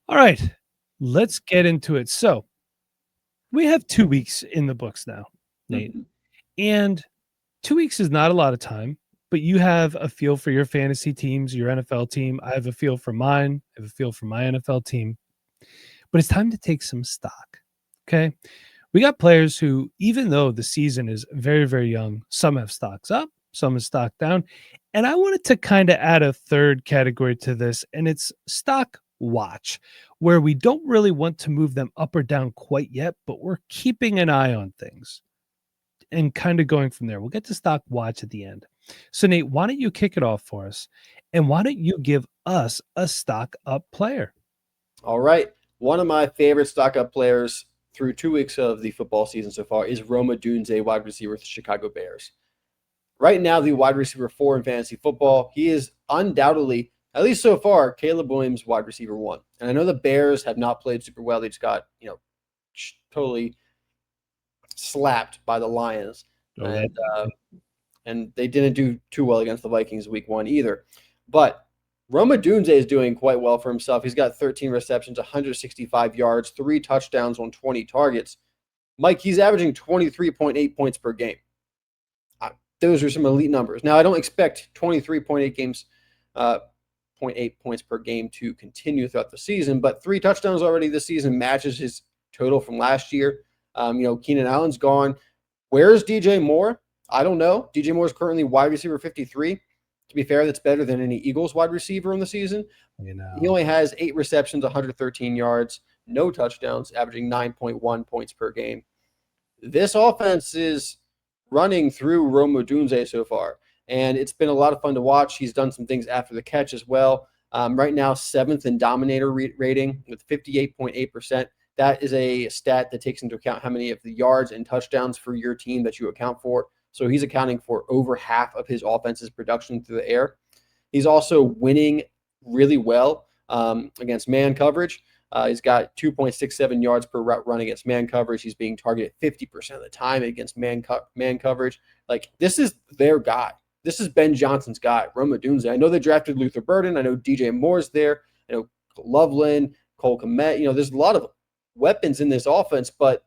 All right, let's get into it. So we have 2 weeks in the books now, Nate, Mhm. and 2 weeks is not a lot of time, but you have a feel for your fantasy teams, your NFL team. I have a feel for mine. I have a feel for my NFL team. But it's time to take some stock. Okay. We got players who, even though the season is very, very young, some have stocks up, some have stock down. And I wanted to kind of add a third category to this, and it's stock watch, where we don't really want to move them up or down quite yet, but we're keeping an eye on things and kind of going from there. We'll get to stock watch at the end. So, Nate, why don't you kick it off for us? And why don't you give us a stock up player? All right. One of my favorite stock up players through 2 weeks of the football season so far is Rome Odunze, wide receiver with the Chicago Bears. Right now, the wide receiver 4 in fantasy football. He is undoubtedly, at least so far, Caleb Williams' wide receiver 1. And I know the Bears have not played super well. They just got, totally slapped by the Lions. Oh, that And they didn't do too well against the Vikings week 1 either. But Rome Odunze is doing quite well for himself. He's got 13 receptions, 165 yards, 3 touchdowns on 20 targets. Mike, he's averaging 23.8 points per game. Those are some elite numbers. Now, I don't expect 23.8 games, 0.8 points per game to continue throughout the season, but 3 touchdowns already this season matches his total from last year. Keenan Allen's gone. Where's DJ Moore? I don't know. DJ Moore is currently wide receiver 53. To be fair, that's better than any Eagles wide receiver in the season. He only has 8 receptions, 113 yards, no touchdowns, averaging 9.1 points per game. This offense is running through Rome Odunze so far, and it's been a lot of fun to watch. He's done some things after the catch as well. Right now, 7th in dominator rating with 58.8%. That is a stat that takes into account how many of the yards and touchdowns for your team that you account for. So he's accounting for over half of his offense's production through the air. He's also winning really well against man coverage. He's got 2.67 yards per route run against man coverage. He's being targeted 50% of the time against man coverage. Like, this is their guy. This is Ben Johnson's guy, Rome Odunze. I know they drafted Luther Burden. I know DJ Moore's there. I know Loveland, Cole Kmet. There's a lot of weapons in this offense, but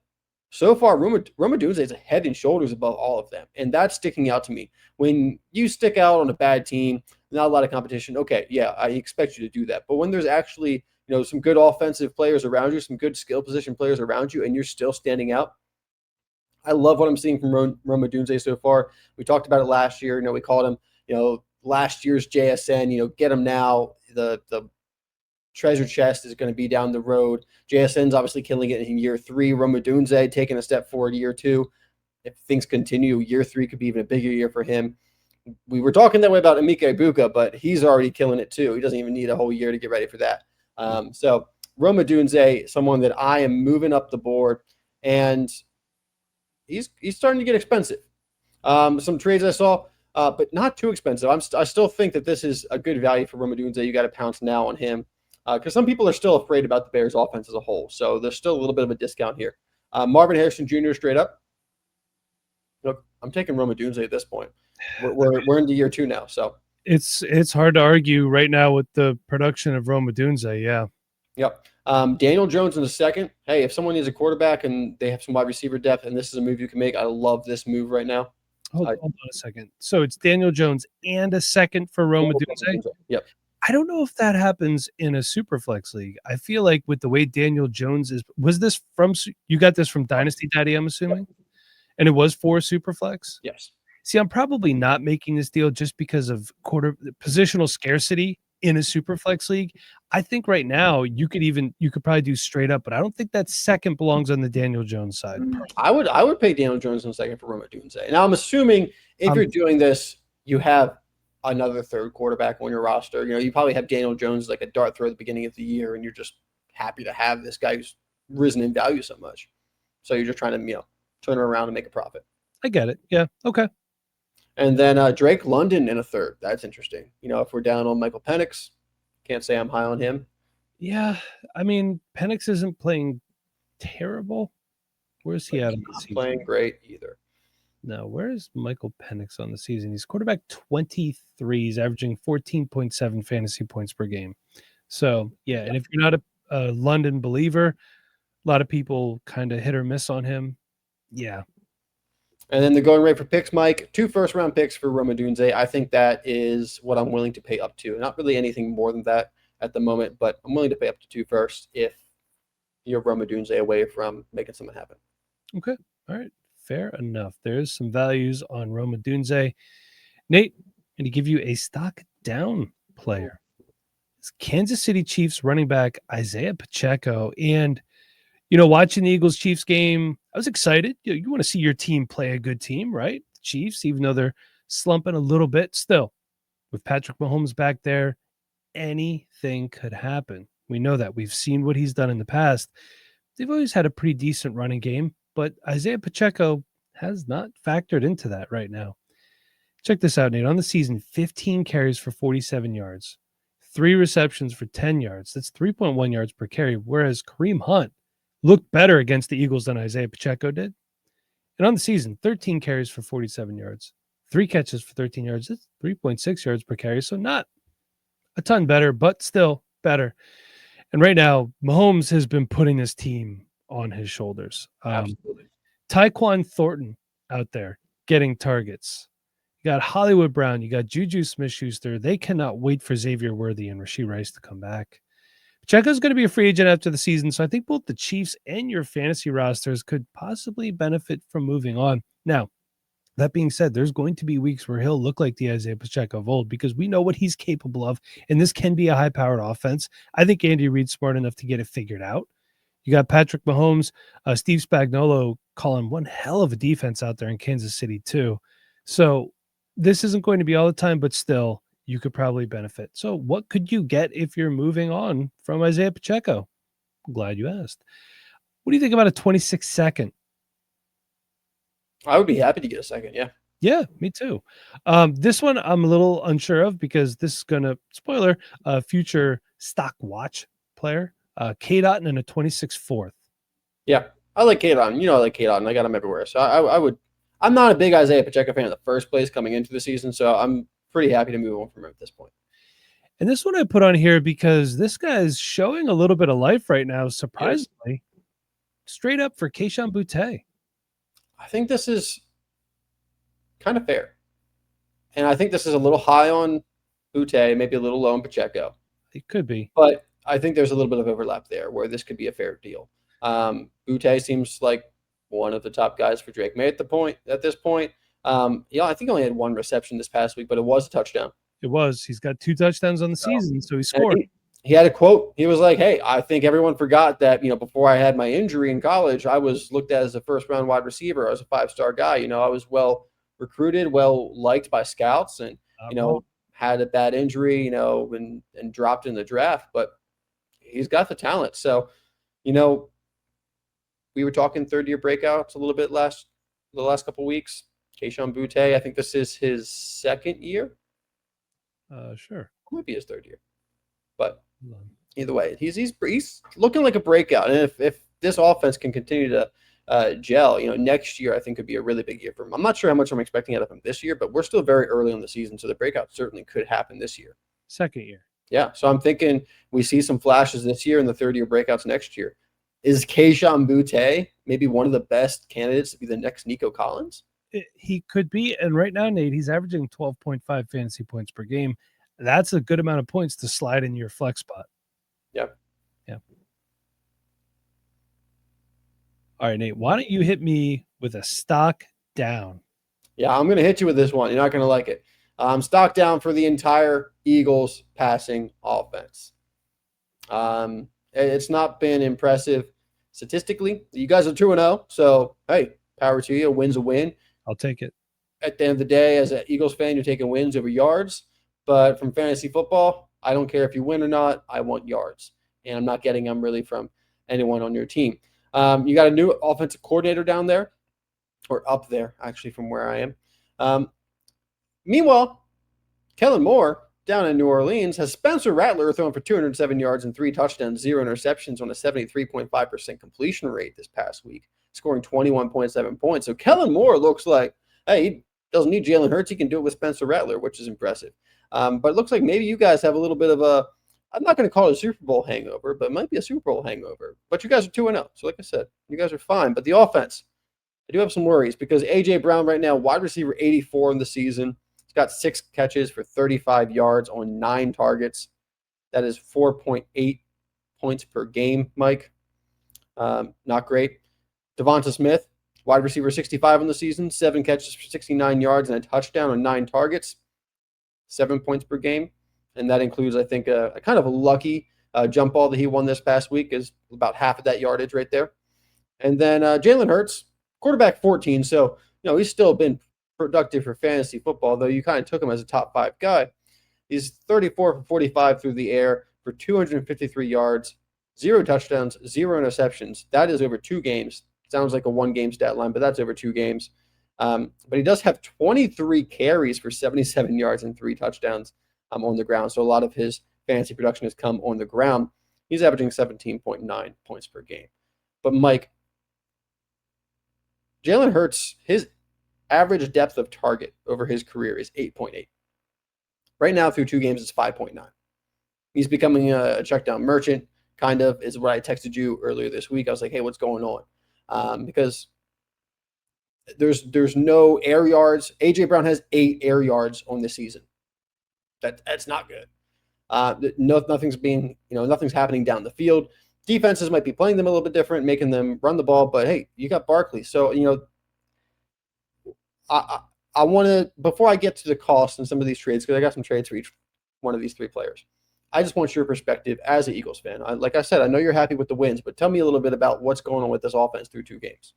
so far, Rome Odunze is a head and shoulders above all of them. And that's sticking out to me. When you stick out on a bad team, not a lot of competition, okay, yeah, I expect you to do that. But when there's actually, some good offensive players around you, some good skill position players around you, and you're still standing out, I love what I'm seeing from Rome Odunze so far. We talked about it last year. We called him, last year's JSN, get him now. The treasure chest is going to be down the road. JSN's obviously killing it in year 3. Rome Odunze taking a step forward year 2. If things continue, year 3 could be even a bigger year for him. We were talking that way about Emeka Egbuka, but he's already killing it too. He doesn't even need a whole year to get ready for that. So Rome Odunze, someone that I am moving up the board, and he's starting to get expensive. Some trades I saw, but not too expensive. I still think that this is a good value for Rome Odunze. You got to pounce now on him. Because some people are still afraid about the Bears' offense as a whole. So there's still a little bit of a discount here. Marvin Harrison Jr. straight up. Look, I'm taking Rome Odunze at this point. We're into year 2 now. So it's hard to argue right now with the production of Rome Odunze. Yeah. Yep. Daniel Jones in the second. Hey, if someone needs a quarterback and they have some wide receiver depth and this is a move you can make, I love this move right now. Hold on a second. So it's Daniel Jones and a second for Rome Odunze? Yep. I don't know if that happens in a super flex league. I feel like with the way Daniel Jones is, you got this from Dynasty Daddy, I'm assuming? Yep. And it was for super flex? Yes. See, I'm probably not making this deal just because of positional scarcity in a super flex league. I think right now you could probably do straight up, but I don't think that second belongs on the Daniel Jones side. I would pay Daniel Jones in a second for Rome Odunze. Now I'm assuming if you're doing this, you have another third quarterback on your roster. You probably have Daniel Jones like a dart throw at the beginning of the year, and you're just happy to have this guy who's risen in value so much. So you're just trying to, turn him around and make a profit. I get it. Yeah. Okay. And then Drake London in a third. That's interesting. If we're down on Michael Penix, can't say I'm high on him. Yeah. I mean, Penix isn't playing terrible. Where's he at? Not playing great either. No, where is Michael Penix on the season? He's quarterback 23. He's averaging 14.7 fantasy points per game. So, yeah, and if you're not a London believer. A lot of people kind of hit or miss on him. Yeah. And then the going rate for picks, Mike, 2 first-round picks for Rome Odunze. I think that is what I'm willing to pay up to. Not really anything more than that at the moment, but I'm willing to pay up to 2 firsts if you're Rome Odunze away from making something happen. Okay. All right. Fair enough. There's some values on Rome Odunze. Nate, I'm going to give you a stock down player. It's Kansas City Chiefs running back Isiah Pacheco. And watching the Eagles-Chiefs game, I was excited. You want to see your team play a good team, right? The Chiefs, even though they're slumping a little bit, still, with Patrick Mahomes back there, anything could happen. We know that. We've seen what he's done in the past. They've always had a pretty decent running game, but Isiah Pacheco has not factored into that right now. Check this out, Nate. On the season, 15 carries for 47 yards, 3 receptions for 10 yards. That's 3.1 yards per carry, whereas Kareem Hunt looked better against the Eagles than Isiah Pacheco did. And on the season, 13 carries for 47 yards, 3 catches for 13 yards. That's 3.6 yards per carry. So not a ton better, but still better. And right now, Mahomes has been putting this team on his shoulders. Absolutely. Tyquan Thornton out there getting targets. You got Hollywood Brown. You got Juju Smith-Schuster. They cannot wait for Xavier Worthy and Rashee Rice to come back. Pacheco's going to be a free agent after the season, so I think both the Chiefs and your fantasy rosters could possibly benefit from moving on. Now, that being said, there's going to be weeks where he'll look like the Isiah Pacheco of old because we know what he's capable of, and this can be a high-powered offense. I think Andy Reid's smart enough to get it figured out. You got Patrick Mahomes, Steve Spagnuolo calling one hell of a defense out there in Kansas City too. So this isn't going to be all the time, but still, you could probably benefit. So what could you get if you're moving on from Isiah Pacheco? I'm glad you asked. What do you think about a 26-second? I would be happy to get a second, yeah. Yeah, me too. This one I'm a little unsure of because this is going to, spoiler, future stock watch player, Cade Otton and a 26-4. Yeah, I like Cade Otton. I like Cade Otton. I got him everywhere. So I would. I'm not a big Isiah Pacheco fan in the first place coming into the season, so I'm pretty happy to move on from him at this point. And this one I put on here because this guy is showing a little bit of life right now, surprisingly. Straight up for Kayshon Boutte. I think this is kind of fair. And I think this is a little high on Boutte, maybe a little low on Pacheco. It could be. But I think there's a little bit of overlap there where this could be a fair deal. Boutte seems like one of the top guys for Drake May at this point. I think he only had 1 reception this past week, but it was a touchdown. It was. He's got 2 touchdowns on the season, so he scored. He had a quote. He was like, hey, I think everyone forgot that, before I had my injury in college, I was looked at as a first-round wide receiver. I was a 5-star guy. I was well recruited, well liked by scouts, and, had a bad injury, and dropped in the draft. But he's got the talent. So, we were talking third-year breakouts a little bit the last couple of weeks. Kayshon Boutte, I think this is his 2nd year. Sure. It might be his 3rd year. But either way, he's looking like a breakout. And if this offense can continue to gel, next year I think could be a really big year for him. I'm not sure how much I'm expecting out of him this year, but we're still very early in the season, so the breakout certainly could happen this year. 2nd year. Yeah, so I'm thinking we see some flashes this year and the 3rd-year breakouts next year. Is Kayshon Boutte maybe one of the best candidates to be the next Nico Collins? He could be, and right now, Nate, he's averaging 12.5 fantasy points per game. That's a good amount of points to slide in your flex spot. Yep. Yeah. All right, Nate, why don't you hit me with a stock down? Yeah, I'm going to hit you with this one. You're not going to like it. Stock down for the entire Eagles passing offense. It's not been impressive statistically. You guys are 2-0, so, hey, power to you. A win's a win. I'll take it. At the end of the day, as an Eagles fan, you're taking wins over yards. But from fantasy football, I don't care if you win or not. I want yards. And I'm not getting them really from anyone on your team. You got a new offensive coordinator down there, or up there, actually, from where I am. Meanwhile, Kellen Moore down in New Orleans has Spencer Rattler throwing for 207 yards and 3 touchdowns, 0 interceptions on a 73.5% completion rate this past week, scoring 21.7 points. So Kellen Moore looks like, hey, he doesn't need Jalen Hurts. He can do it with Spencer Rattler, which is impressive. But it looks like maybe you guys have a little bit of I'm not going to call it a Super Bowl hangover, but it might be a Super Bowl hangover. But you guys are 2-0. So like I said, you guys are fine. But the offense, I do have some worries because A.J. Brown right now, wide receiver 84 in the season. He's got 6 catches for 35 yards on 9 targets. That is 4.8 points per game, Mike. Not great. Devonta Smith, wide receiver 65 in the season, 7 catches for 69 yards and a touchdown on 9 targets, 7 points per game. And that includes, I think, a kind of a lucky jump ball that he won this past week is about half of that yardage right there. And then Jalen Hurts, quarterback 14. So, he's still been productive for fantasy football, though you kind of took him as a top 5 guy. He's 34 for 45 through the air for 253 yards, 0 touchdowns, 0 interceptions. That is over 2 games. Sounds like a 1-game stat line, but that's over 2 games. But he does have 23 carries for 77 yards and 3 touchdowns on the ground. So a lot of his fantasy production has come on the ground. He's averaging 17.9 points per game. But Mike, Jalen Hurts, his average depth of target over his career is 8.8. Right now, through 2 games, it's 5.9. He's becoming a check down merchant, kind of, is what I texted you earlier this week. I was like, hey, what's going on? Because there's no air yards. A.J. Brown has 8 air yards on this season. That's not good. Nothing's happening down the field. Defenses might be playing them a little bit different, making them run the ball, but hey, you got Barkley. So, I want to, before I get to the cost and some of these trades, because I got some trades for each one of these 3 players, I just want your perspective as an Eagles fan. Like I said, I know you're happy with the wins, but tell me a little bit about what's going on with this offense through 2 games.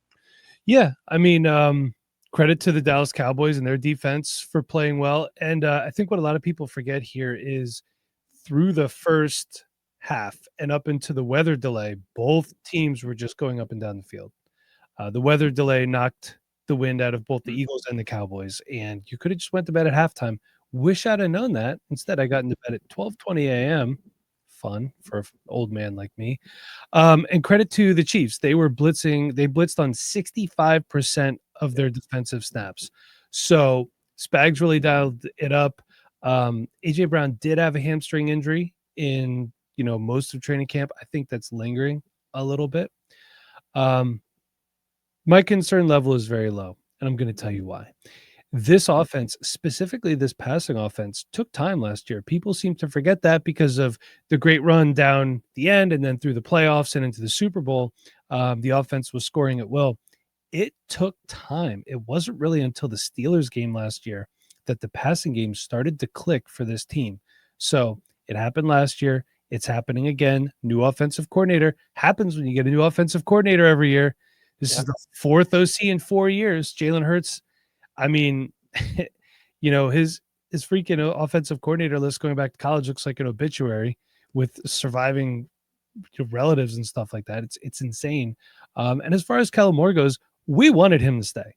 Yeah, I mean, credit to the Dallas Cowboys and their defense for playing well. And I think what a lot of people forget here is through the first half and up into the weather delay, both teams were just going up and down the field. The weather delay knocked the wind out of both the Eagles and the Cowboys, and you could have just went to bed at halftime. Wish I'd have known that. Instead, I got into bed at 12:20 a.m. Fun for an old man like me. And credit to the Chiefs. They were blitzing. They blitzed on 65% of their defensive snaps. So Spags really dialed it up. A.J. Brown did have a hamstring injury in, most of training camp. I think that's lingering a little bit. My concern level is very low, and I'm going to tell you why. This offense, specifically this passing offense, took time last year. People seem to forget that because of the great run down the end and then through the playoffs and into the Super Bowl. The offense was scoring at will. It took time. It wasn't really until the Steelers game last year that the passing game started to click for this team. So it happened last year. It's happening again. New offensive coordinator happens when you get a new offensive coordinator every year. This is the 4th OC in 4 years. Jalen Hurts, I mean, his freaking offensive coordinator list going back to college looks like an obituary with surviving relatives and stuff like that. It's insane. And as far as Kellen Moore goes, we wanted him to stay.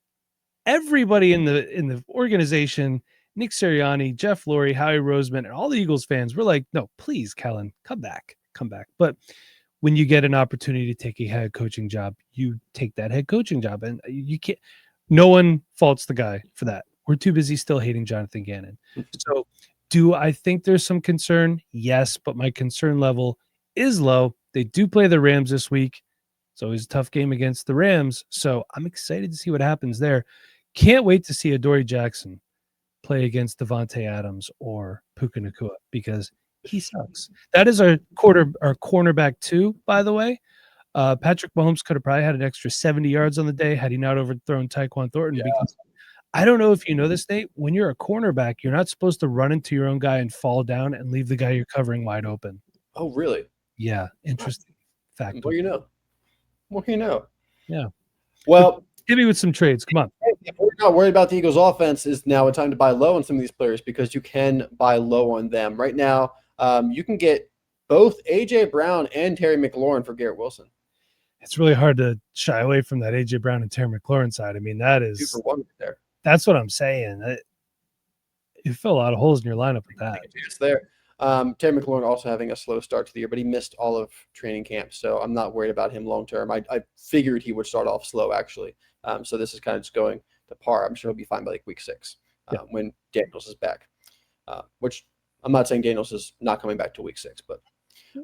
Everybody in the organization, Nick Sirianni, Jeff Lurie, Howie Roseman, and all the Eagles fans were like, no, please, Kellen, come back. But when you get an opportunity to take a head coaching job, you take that head coaching job, and you can't. No one faults the guy for that. We're too busy still hating Jonathan Gannon. So, do I think there's some concern? Yes, but my concern level is low. They do play the Rams this week. It's always a tough game against the Rams, so I'm excited to see what happens there. Can't wait to see Adoree Jackson play against Devontae Adams or Puka Nacua because he sucks. That is our cornerback 2, by the way. Patrick Mahomes could have probably had an extra 70 yards on the day had he not overthrown Tyquan Thornton. Because I don't know if you know this, Nate. When you're a cornerback, you're not supposed to run into your own guy and fall down and leave the guy you're covering wide open. Oh, really? Yeah, interesting fact. Well, you know. Yeah. Well, hit me with some trades. Come on. If we're not worried about the Eagles' offense, is now a time to buy low on some of these players because you can buy low on them right now. You can get both A.J. Brown and Terry McLaurin for Garrett Wilson. It's really hard to shy away from that A.J. Brown and Terry McLaurin side. I mean, that is 2 for 1 there. That's what I'm saying. You fill a lot of holes in your lineup with that. It's there. Terry McLaurin also having a slow start to the year, but he missed all of training camp, so I'm not worried about him long term. I figured he would start off slow, actually. So this is kind of just going to par. I'm sure he'll be fine by like week 6 when Daniels is back, which I'm not saying Daniels is not coming back to week 6, but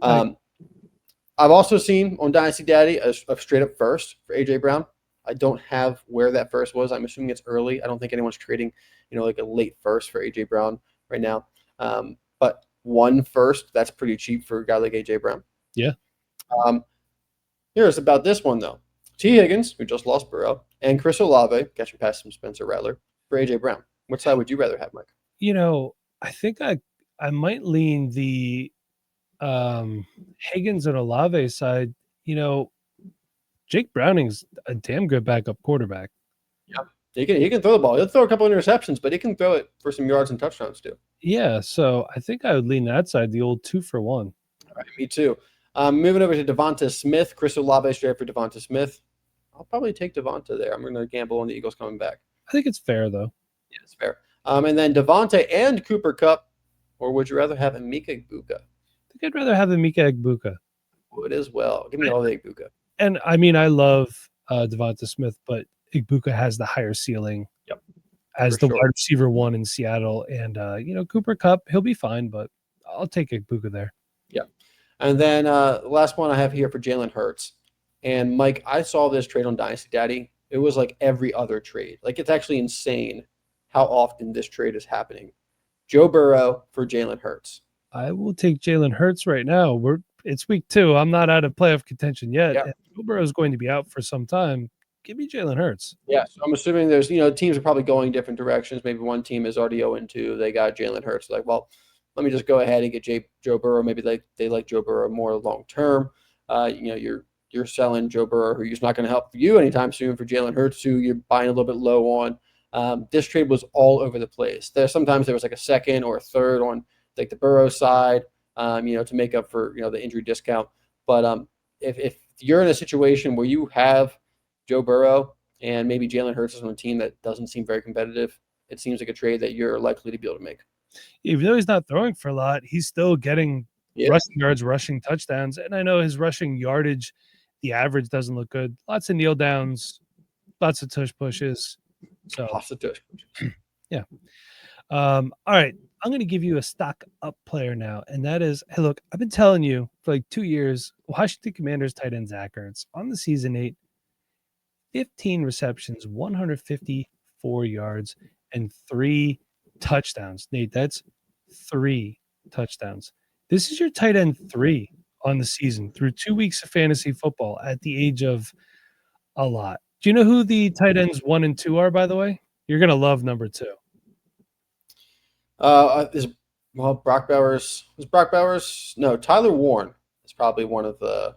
I've also seen on Dynasty Daddy a straight up first for AJ Brown. I don't have where that first was. I'm assuming it's early. I don't think anyone's trading, like a late first for AJ Brown right now. But one first, that's pretty cheap for a guy like AJ Brown. Yeah. Here's about this one though. T. Higgins, who just lost Burrow, and Chris Olave catching past from Spencer Rattler for AJ Brown. Which side would you rather have, Mike? I think I might lean the Higgins and Olave side. Jake Browning's a damn good backup quarterback. Yeah, he can throw the ball. He'll throw a couple of interceptions, but he can throw it for some yards and touchdowns too. Yeah, so I think I would lean that side, the old 2-for-1. All right, me too. Moving over to Devonta Smith, Chris Olave straight for Devonta Smith. I'll probably take Devonta there. I'm going to gamble on the Eagles coming back. I think it's fair though. Yeah, it's fair. And then Devonta and Cooper Kupp, or would you rather have Emeka Egbuka? I think I'd rather have Emeka Egbuka. Would as well. Give me all the Egbuka. And I mean, I love Devonta Smith, but Egbuka has the higher ceiling. Yep. As the wide receiver one in Seattle, and Cooper Kupp, he'll be fine, but I'll take Egbuka there. Yeah. And then the last one I have here for Jalen Hurts. And Mike, I saw this trade on Dynasty Daddy. It was like every other trade. Like, it's actually insane how often this trade is happening. Joe Burrow for Jalen Hurts. I will take Jalen Hurts right now. It's week 2. I'm not out of playoff contention yet. Yeah. Joe Burrow is going to be out for some time. Give me Jalen Hurts. Yeah, so I'm assuming there's, teams are probably going different directions. Maybe one team is already 0-2. They got Jalen Hurts. Like, well, let me just go ahead and get Joe Burrow. Maybe they like Joe Burrow more long term. You're selling Joe Burrow, who's not going to help you anytime soon, for Jalen Hurts, who you're buying a little bit low on. This trade was all over the place. Sometimes there was like a second or a third on like the Burrow side, to make up for the injury discount. But if you're in a situation where you have Joe Burrow and maybe Jalen Hurts is on a team that doesn't seem very competitive, it seems like a trade that you're likely to be able to make. Even though he's not throwing for a lot, he's still getting rushing yards, rushing touchdowns. And I know his rushing yardage, the average doesn't look good. Lots of kneel downs, lots of tush pushes. So lots of tush pushes. Yeah. All right. I'm going to give you a stock up player now. And that is, hey, look, I've been telling you for like 2 years, Washington Commanders tight end Zach Ertz on the season 8, 15 receptions, 154 yards, and 3 touchdowns. Nate, that's 3 touchdowns. This is your tight end 3 on the season through 2 weeks of fantasy football at the age of a lot. Do you know who the tight ends 1 and 2 are, by the way? You're going to love number 2. Brock Bowers? Was Brock Bowers? No, Tyler Warren is probably one of the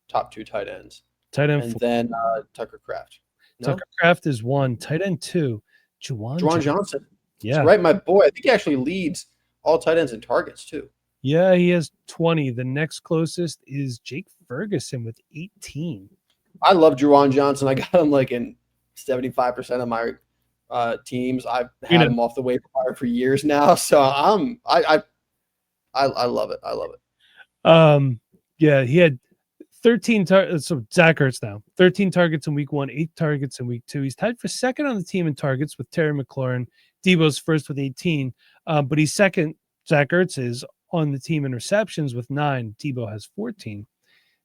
top 2 tight ends. Tight end and 4. Then Tucker Kraft. No? Tucker Kraft is 1. Tight end 2, Juwan Johnson. Yeah. That's right, my boy. I think he actually leads all tight ends in targets too. Yeah, he has 20. The next closest is Jake Ferguson with 18. I love Juwan Johnson. I got him like in 75% of my teams. I've had him off the waiver wire for years now. So I love it. I love it. Yeah, he had 13 targets. So Zach Ertz now 13 targets in week 1, 8 targets in week 2. He's tied for second on the team in targets with Terry McLaurin. Debo's first with 18, but he's second. Zach Ertz is on the team in receptions with 9. Debo has 14.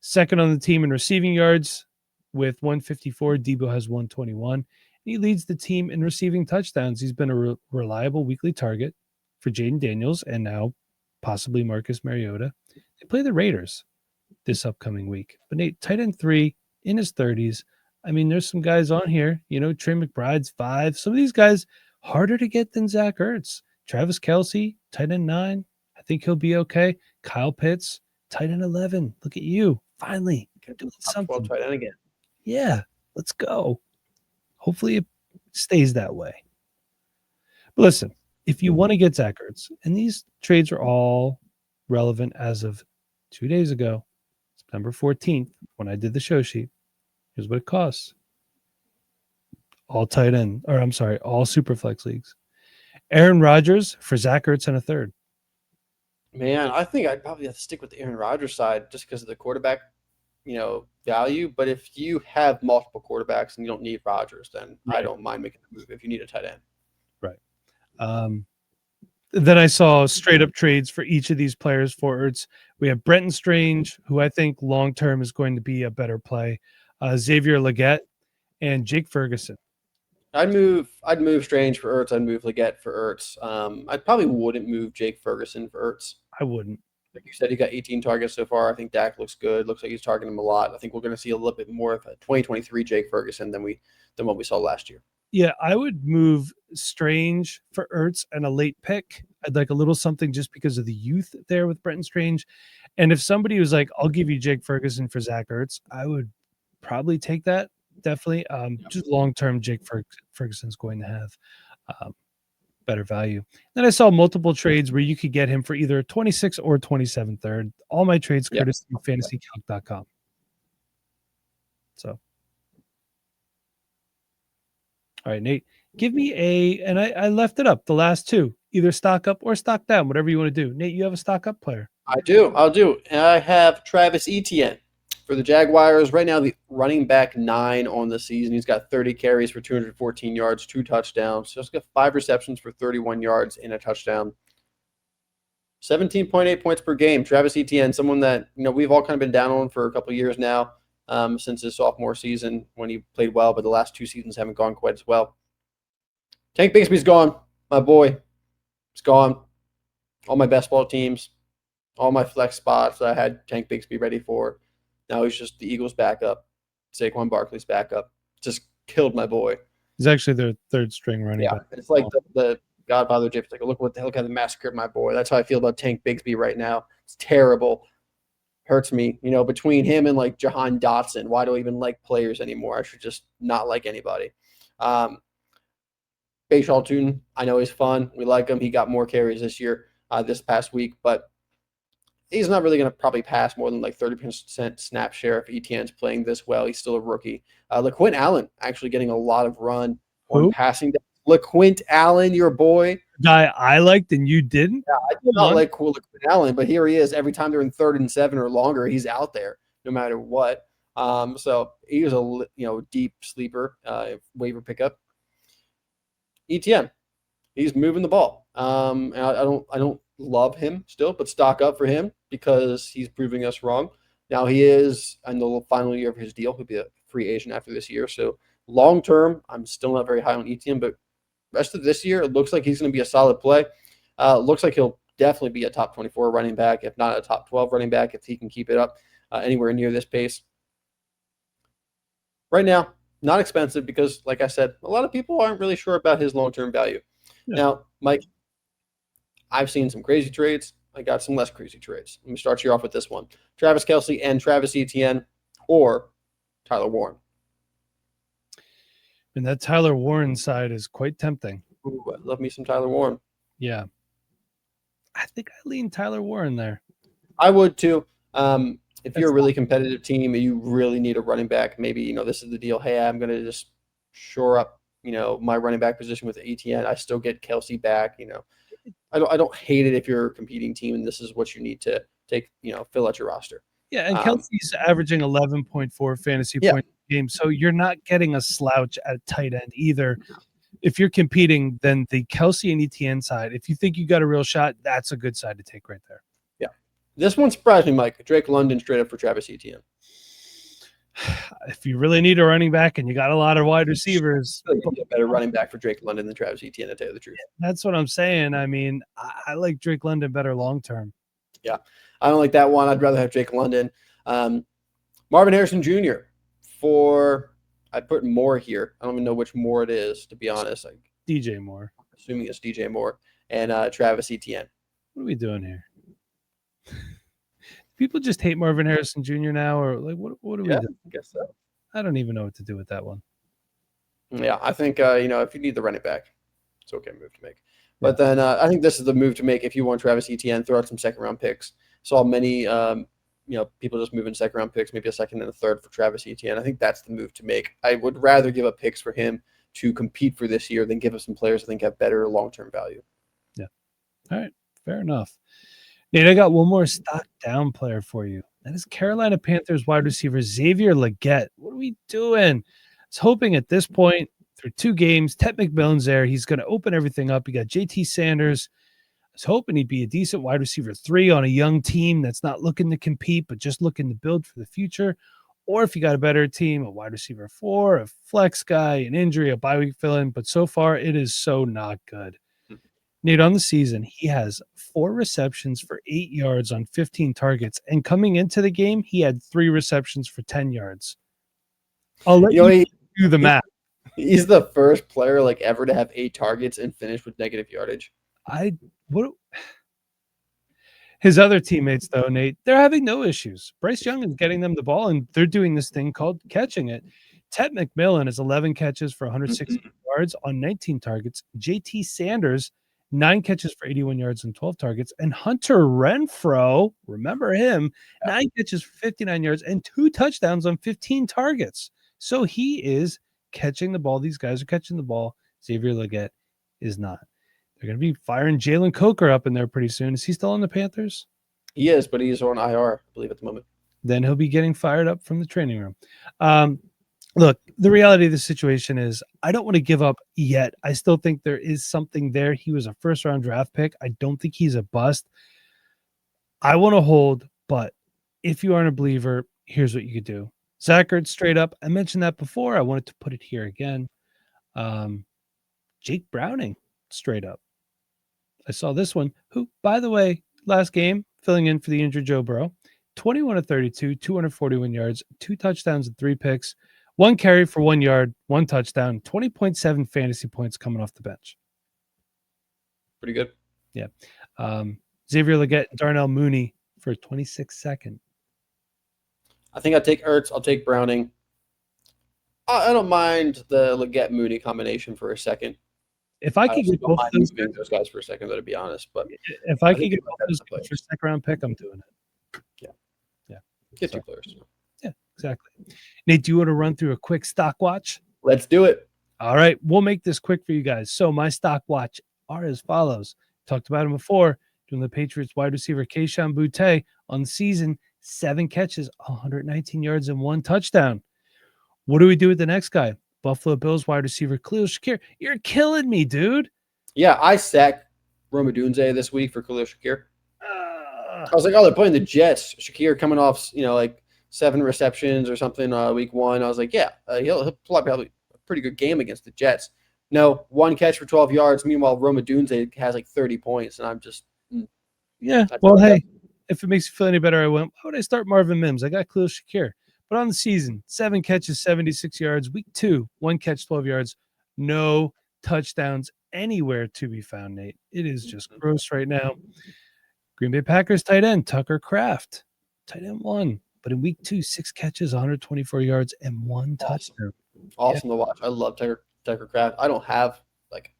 Second on the team in receiving yards with 154. Debo has 121. He leads the team in receiving touchdowns. He's been a reliable weekly target for Jaden Daniels and now possibly Marcus Mariota. They play the Raiders this upcoming week. But Nate, tight end 3 in his 30s. I mean, there's some guys on here. Trey McBride's 5. Some of these guys harder to get than Zach Ertz. Travis Kelce, tight end 9. I think he'll be okay. Kyle Pitts, tight end 11. Look at you. Finally doing something. Tight end again. Yeah, let's go. Hopefully it stays that way. But listen, if you want to get Zach Ertz, and these trades are all relevant as of 2 days ago, September 14th, when I did the show sheet, here's what it costs. All Superflex leagues. Aaron Rodgers for Zach Ertz and a third. Man, I think I'd probably have to stick with the Aaron Rodgers side just because of the quarterback, value. But if you have multiple quarterbacks and you don't need Rodgers, then right. I don't mind making the move if you need a tight end. Right. Then I saw straight up trades for each of these players for Ertz. We have Brenton Strange, who I think long term is going to be a better play, Xavier Legette, and Jake Ferguson. I'd move Strange for Ertz. I'd move Legette for Ertz. I probably wouldn't move Jake Ferguson for Ertz. I wouldn't. Like you said, he got 18 targets so far. I think Dak looks good. Looks like he's targeting him a lot. I think we're going to see a little bit more of a 2023 Jake Ferguson than what we saw last year. Yeah, I would move Strange for Ertz and a late pick. I'd like a little something just because of the youth there with Brenton Strange. And if somebody was like, I'll give you Jake Ferguson for Zach Ertz, I would probably take that. Definitely. Just long-term, Jake Ferguson's going to have better value. Then I saw multiple trades where you could get him for either 26 or 27 third. All my trades courtesy of fantasycalc.com. So. All right, Nate, give me and I left it up, the last two, either stock up or stock down, whatever you want to do. Nate, you have a stock up player. I do. I'll do. I have Travis Etienne for the Jaguars. Right now, the running back 9 on the season. He's got 30 carries for 214 yards, 2 touchdowns. So he's got 5 receptions for 31 yards and a touchdown. 17.8 points per game. Travis Etienne, someone that we've all kind of been down on for a couple of years now. Since his sophomore season when he played well, but the last 2 seasons haven't gone quite as well. Tank Bigsby's gone, my boy. He's gone. All my best ball teams, all my flex spots I had Tank Bigsby ready for. Now he's just the Eagles' backup. Saquon Barkley's backup. Just killed my boy. He's actually their third string running back. It's like the Godfather Jip. Like, look how the massacred my boy. That's how I feel about Tank Bigsby right now. It's terrible. Hurts me, between him and like Jahan Dotson. Why do I even like players anymore? I should just not like anybody. Kayshon Boutte, I know he's fun. We like him. He got more carries this past week, but he's not really going to probably pass more than like 30% snap share if Etienne's playing this well. He's still a rookie. LaQuint Allen actually getting a lot of run on passing. LaQuint Allen, your boy. Guy I liked and you didn't? Yeah, I did not like LaQuint Allen, but here he is. Every time they're in 3rd and 7 or longer, he's out there no matter what. So he was a deep sleeper waiver pickup. Etienne, he's moving the ball. And I don't love him still, but stock up for him because he's proving us wrong. Now he is in the final year of his deal. He'll be a free agent after this year. So long term, I'm still not very high on Etienne, but rest of this year, it looks like he's going to be a solid play. Looks like he'll definitely be a top 24 running back, if not a top 12 running back, if he can keep it up anywhere near this pace. Right now, not expensive because, like I said, a lot of people aren't really sure about his long-term value. Yeah. Now, Mike, I've seen some crazy trades. I got some less crazy trades. Let me start you off with this one. Travis Kelce and Travis Etienne or Tyler Warren. And that Tyler Warren side is quite tempting. Ooh, I love me some Tyler Warren. Yeah. I think I lean Tyler Warren there. I would too. If you're a really competitive team and you really need a running back, maybe, this is the deal. Hey, I'm going to just shore up, my running back position with Etienne. I still get Kelce back, I don't hate it if you're a competing team and this is what you need to take, fill out your roster. Yeah, and Kelce's averaging 11.4 fantasy points a game, so you're not getting a slouch at tight end either. If you're competing, then the Kelce and Etienne side, if you think you got a real shot, that's a good side to take right there. Yeah. This one surprised me, Mike. Drake London straight up for Travis Etienne. If you really need a running back and you got a lot of wide receivers, a better running back for Drake London than Travis Etienne, to tell you the truth. That's what I'm saying. I mean, I like Drake London better long term. Yeah, I don't like that one. I'd rather have Drake London. Marvin Harrison Jr. I put Moore here. I don't even know which Moore it is, to be honest. DJ Moore. Assuming it's DJ Moore. And Travis Etienne. What are we doing here? People just hate Marvin Harrison Jr. now, or like what do we do? I guess so. I don't even know what to do with that one. Yeah, I think if you need the running back, it's okay move to make. But then I think this is the move to make if you want Travis Etienne. Throw out some second-round picks. Saw many people just moving second-round picks, maybe a second and a third for Travis Etienne. I think that's the move to make. I would rather give up picks for him to compete for this year than give up some players I think have better long-term value. Yeah. All right. Fair enough. Nate, I got one more stock down player for you. That is Carolina Panthers wide receiver Xavier Legette. What are we doing? I was hoping at this point, through 2 games, Tet McMillan's there. He's going to open everything up. You got JT Sanders. was hoping he'd be a decent wide receiver 3 on a young team that's not looking to compete, but just looking to build for the future. Or if you got a better team, a wide receiver 4, a flex guy, an injury, a bye week fill-in. But so far, it is so not good. Nate, on the season, he has 4 receptions for 8 yards on 15 targets. And coming into the game, he had 3 receptions for 10 yards. I'll let you do the math. He's the first player like ever to have 8 targets and finish with negative yardage. His other teammates, though, Nate, they're having no issues. Bryce Young is getting them the ball, and they're doing this thing called catching it. Tet McMillan has 11 catches for 160 yards on 19 targets. JT Sanders, 9 catches for 81 yards and 12 targets. And Hunter Renfrow, remember him, 9 catches for 59 yards and 2 touchdowns on 15 targets. So he is catching the ball. These guys are catching the ball. Xavier Legette is not. They're going to be firing Jalen Coker up in there pretty soon. Is he still on the Panthers? He is, but he's on IR, I believe, at the moment. Then he'll be getting fired up from the training room. Look, the reality of the situation is I don't want to give up yet. I still think there is something there. He was a first-round draft pick. I don't think he's a bust. I want to hold, but if you aren't a believer, here's what you could do. Zach Ertz straight up. I mentioned that before. I wanted to put it here again. Jake Browning straight up. I saw this one, who, by the way, last game, filling in for the injured Joe Burrow, 21 of 32, 241 yards, 2 touchdowns and 3 picks, 1 carry for 1 yard, 1 touchdown, 20.7 fantasy points coming off the bench. Pretty good. Yeah. Xavier Legette and Darnell Mooney for 26-2. I think I'll take Ertz. I'll take Browning. I don't mind the Legette-Mooney combination for a second. If I could get both of those guys for a second, though, to be honest, but if I could get both those guys for a second-round pick, I'm doing it. Yeah. Get 2 players. Yeah, exactly. Nate, do you want to run through a quick stock watch? Let's do it. All right, we'll make this quick for you guys. So my stock watch are as follows. Talked about him before. Doing the Patriots wide receiver Kayshon Boutte on the season, 7 catches, 119 yards, and 1 touchdown. What do we do with the next guy? Buffalo Bills wide receiver Khalil Shakir. You're killing me, dude. Yeah, I sacked Odunze this week for Khalil Shakir. I was like, oh, they're playing the Jets. Shakir coming off, like 7 receptions or something week 1. I was like, yeah, he'll probably have a pretty good game against the Jets. No, 1 catch for 12 yards. Meanwhile, Odunze has like 30 points, and I'm just yeah. Well, hey, if it makes you feel any better, I went, why would I start Marvin Mims? I got Khalil Shakir. But on the season, 7 catches, 76 yards. Week 2, 1 catch, 12 yards. No touchdowns anywhere to be found, Nate. It is just gross right now. Green Bay Packers tight end, Tucker Kraft. Tight end 1. But in week 2, 6 catches, 124 yards, and 1 touchdown. Awesome to watch. I love Tucker Kraft. I don't have like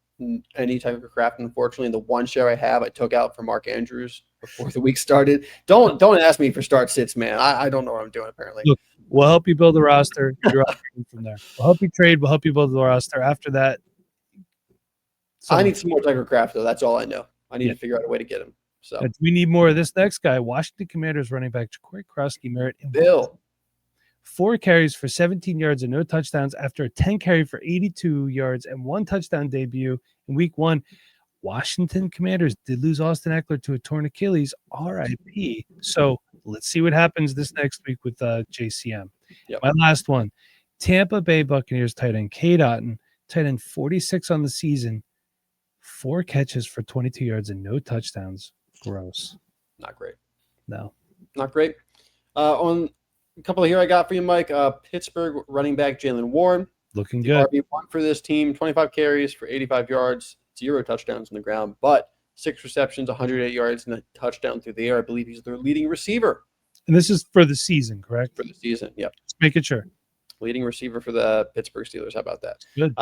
any Tucker Kraft, unfortunately. The one share I have, I took out for Mark Andrews before the week started. Don't ask me for start sits, man. I don't know what I'm doing, apparently. Look, we'll help you build a roster. You're from there. We'll help you trade. We'll help you build the roster. After that, I need some more Tucker Kraft, though. That's all I know. I need to figure out a way to get him. So we need more of this next guy. Washington Commanders running back Jacory Croskey-Merritt. Bill. 4 carries for 17 yards and no touchdowns after a 10 carry for 82 yards and 1 touchdown debut in week 1. Washington Commanders did lose Austin Eckler to a torn Achilles, RIP. So let's see what happens this next week with JCM. Yep. My last one, Tampa Bay Buccaneers tight end Cade Otton, tight end 46 on the season, 4 catches for 22 yards and no touchdowns. Gross. Not great. No. Not great. On a couple here I got for you, Mike. Pittsburgh running back Jaylen Warren. Looking good. RB1 for this team, 25 carries for 85 yards, 0 touchdowns on the ground, but 6 receptions, 108 yards, and a touchdown through the air. I believe he's their leading receiver. And this is for the season, correct? For the season, yep. Just making sure. Leading receiver for the Pittsburgh Steelers. How about that? Good.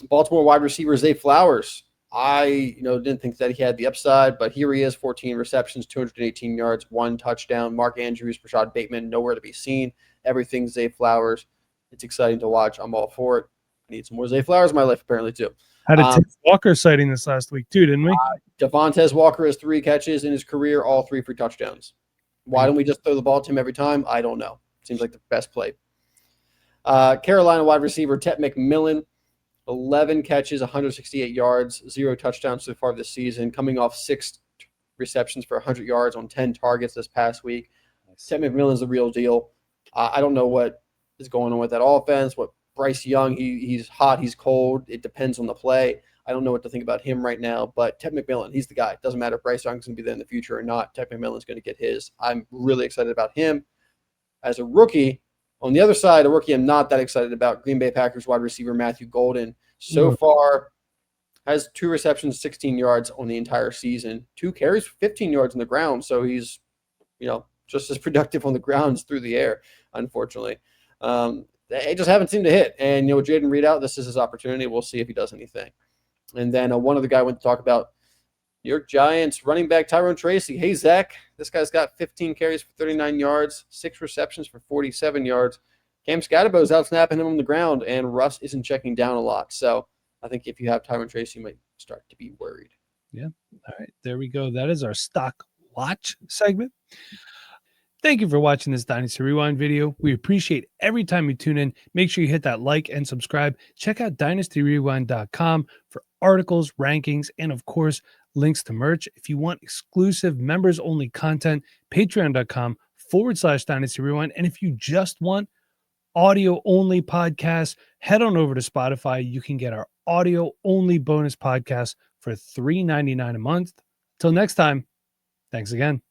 Baltimore wide receiver Zay Flowers. I didn't think that he had the upside, but here he is, 14 receptions, 218 yards, 1 touchdown. Mark Andrews, Rashad Bateman, nowhere to be seen. Everything Zay Flowers. It's exciting to watch. I'm all for it. I need some more Zay Flowers in my life, apparently, too. Had a Ted Walker sighting this last week, too, didn't we? Devontae Walker has 3 catches in his career, all 3 for touchdowns. Why don't we just throw the ball to him every time? I don't know. Seems like the best play. Carolina wide receiver Tet McMillan, 11 catches, 168 yards, 0 touchdowns so far this season, coming off 6 receptions for 100 yards on 10 targets this past week. Nice. Tet McMillan's the real deal. I don't know what is going on with that offense. What Bryce Young, he's hot, he's cold. It depends on the play. I don't know what to think about him right now, but Tet McMillan, he's the guy. It doesn't matter if Bryce Young's going to be there in the future or not. Tet McMillan's going to get his. I'm really excited about him. As a rookie, on the other side, a rookie I'm not that excited about, Green Bay Packers wide receiver Matthew Golden. So far, has 2 receptions, 16 yards on the entire season. 2 carries, 15 yards on the ground. So he's, just as productive on the ground as through the air, unfortunately. They just haven't seemed to hit. And, with Jaden Reed out, this is his opportunity. We'll see if he does anything. And then one other guy I went to talk about, New York Giants running back Tyrone Tracy. Hey, Zach, this guy's got 15 carries for 39 yards, 6 receptions for 47 yards. Cam Scatterbo's out snapping him on the ground, and Russ isn't checking down a lot. So I think if you have Tyrone Tracy, you might start to be worried. Yeah. All right. There we go. That is our stock watch segment. Thank you for watching this Dynasty Rewind video. We appreciate every time you tune in. Make sure you hit that like and subscribe. Check out dynastyrewind.com for articles, rankings, and of course, links to merch. If you want exclusive members-only content, patreon.com/Dynasty Rewind. And if you just want audio-only podcasts, head on over to Spotify. You can get our audio-only bonus podcast for $3.99 a month. Till next time, thanks again.